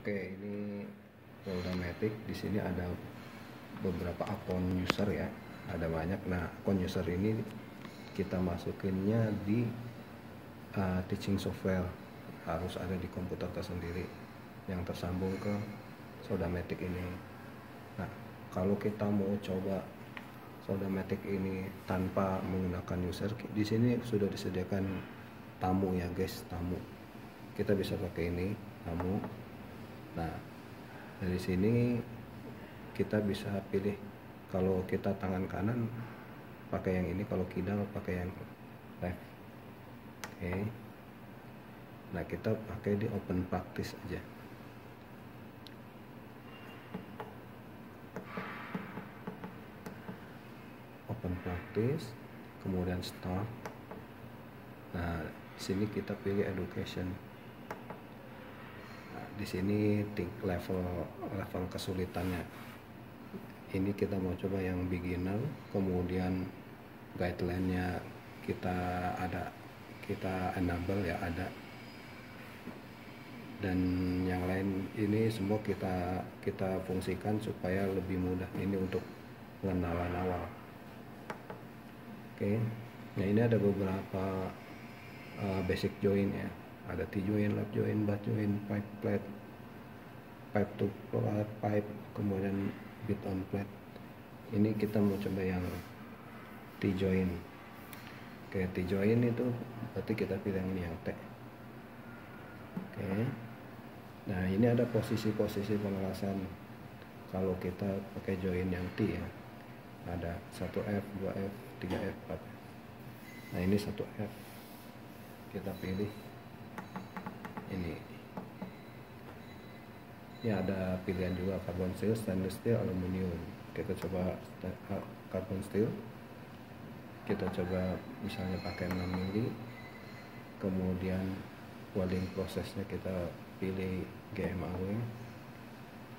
Oke, ini Soldamatic. Di sini ada beberapa akun user ya, ada banyak. Nah, akun user ini kita masukinnya di teaching software, harus ada di komputer tersendiri yang tersambung ke Soldamatic ini. Nah, kalau kita mau coba Soldamatic ini tanpa menggunakan user, di sini sudah disediakan tamu ya guys, tamu. Kita bisa pakai ini tamu. Nah, dari sini kita bisa pilih, kalau kita tangan kanan pakai yang ini, kalau kidal pakai yang left. Oke. Nah, kita pakai di open practice aja. Open practice, kemudian start. Nah, di sini kita pilih education. Di sini level kesulitannya. Ini kita mau coba yang beginner, kemudian guideline-nya kita enable ya, ada. Dan yang lain ini semua kita fungsikan supaya lebih mudah. Ini untuk pengenalan awal. Oke. Nah, ini ada beberapa basic join ya. Ada T-join, lap join, butt join, pipe plate, pipe to pipe, kemudian bit on plate. Ini kita mau coba yang T-join. Oke, T-join itu berarti kita pilih yang T. Oke. Nah, ini ada posisi-posisi pengelasan. Kalau kita pakai join yang T ya, ada 1F, 2F, 3F, 4F. Nah, ini 1F. Kita pilih ini. Ya, ada pilihan juga carbon steel, stainless steel, aluminium. Kita coba carbon steel. Kita coba misalnya pakai 6 mili. Kemudian welding prosesnya kita pilih GMAW.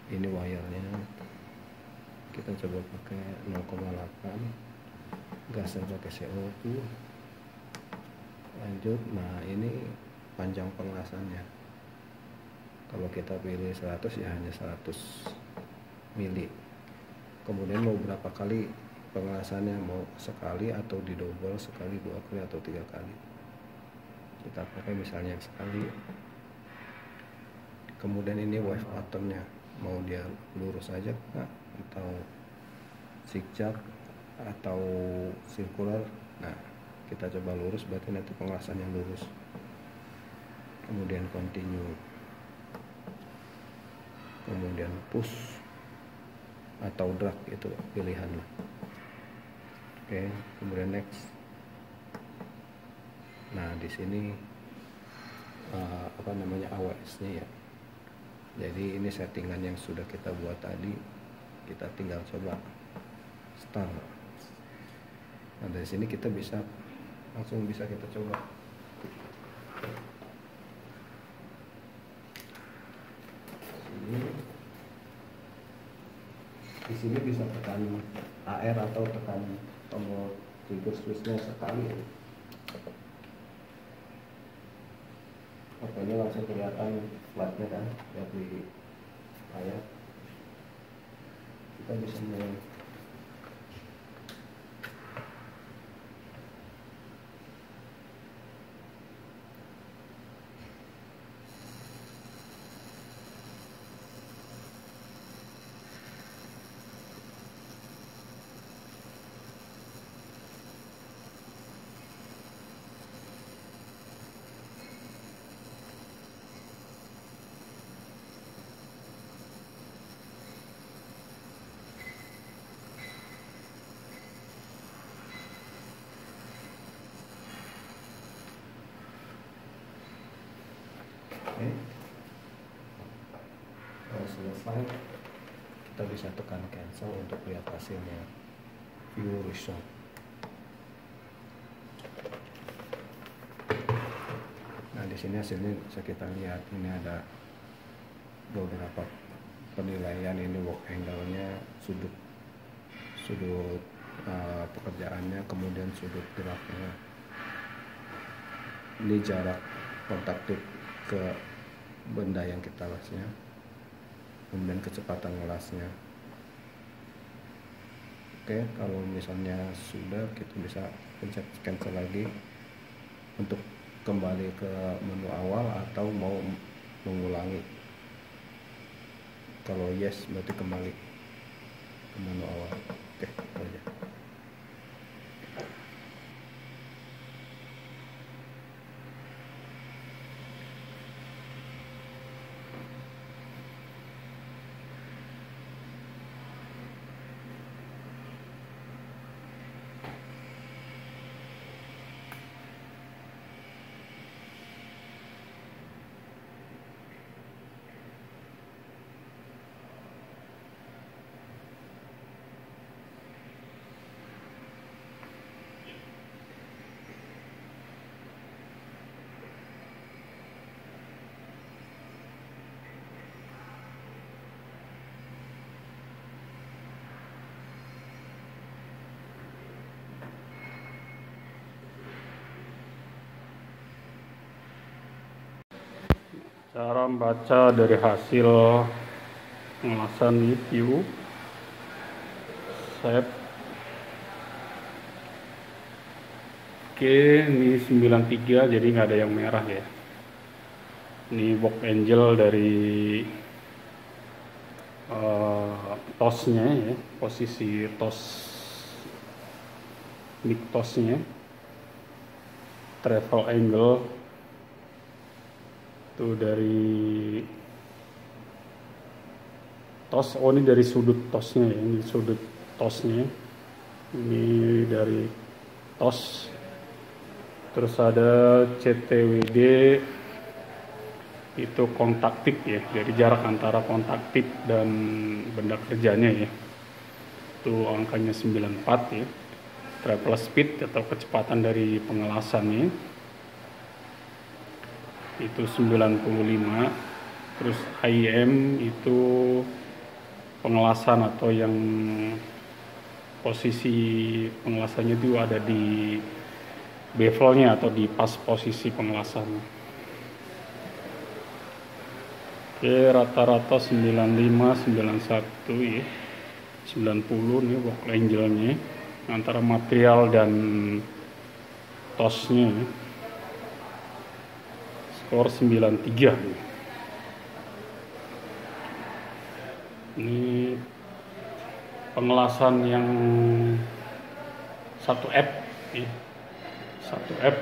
Ini wire-nya. Kita coba pakai 0,8. Gasnya pakai CO2. Lanjut. Nah, ini panjang pengelasannya. Kalau kita pilih 100 ya hanya 100 mili. Kemudian mau berapa kali pengelasannya, mau sekali atau di double, sekali, 2 kali atau 3 kali. Kita pakai misalnya sekali. Kemudian ini wave patternnya, mau dia lurus saja atau zigzag atau circular. Nah, kita coba lurus, berarti nanti pengelasan yang lurus. Kemudian continue, kemudian push atau drag, itu pilihan lah. Oke, kemudian next. Nah, di sini AWS-nya ya. Jadi ini settingan yang sudah kita buat tadi, kita tinggal coba start. Nah, dari sini kita langsung bisa kita coba. Di sini bisa tekan AR atau tekan tombol trigger switch-nya sekali. Makanya langsung kelihatan flatnya kan, lihat di layar. Kita bisa mulai. Oke. Kalau selesai, kita bisa tekan cancel untuk lihat hasilnya. View result. Nah, di sini hasilnya bisa kita lihat. Ini ada beberapa penilaian. Ini work angle-nya, sudut pekerjaannya, kemudian sudut geraknya. Ini jarak kontak tip ke benda yang kita lasnya. kemudian kecepatan ngelasnya. Oke, kalau misalnya sudah, kita bisa pencet cancel lagi untuk kembali ke menu awal atau mau mengulangi. Kalau yes berarti kembali ke menu awal. Oke, itu aja. Cara membaca dari hasil pengelasan view set. Oke, ini 93 jadi nggak ada yang merah ya. Ini box angel dari tosnya ya, posisi tos mid tosnya, travel angle itu dari tos. Oh, ini dari sudut tosnya ya, ini sudut tosnya, ini dari tos. Terus ada CTWD itu kontak tip ya, jadi jarak antara kontak tip dan benda kerjanya ya, itu angkanya 94 ya. Travel speed atau kecepatan dari pengelasannya itu 95. Terus IM itu pengelasan atau yang posisi pengelasannya itu ada di bevelnya atau di pas posisi pengelasan. Oke, rata-rata 95, 91 ya, 90 nih box angelnya antara material dan tosnya ya. Skor 93 nih. Ini pengelasan yang 1F ya. 1F.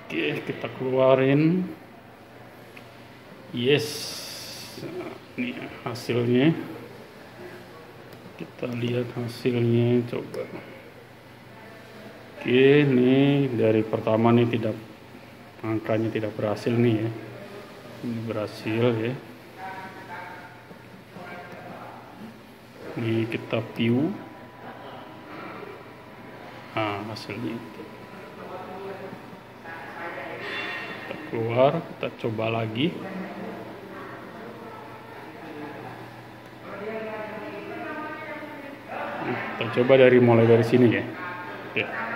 Oke, kita keluarin. Yes. Nah, ini hasilnya. Kita lihat hasilnya coba. Oke, ini dari pertama nih tidak, angkanya tidak berhasil nih ya. Ini berhasil ya. Ini kita view. Nah, hasilnya itu. Kita keluar, kita coba lagi. Kita coba mulai dari sini ya. Oke.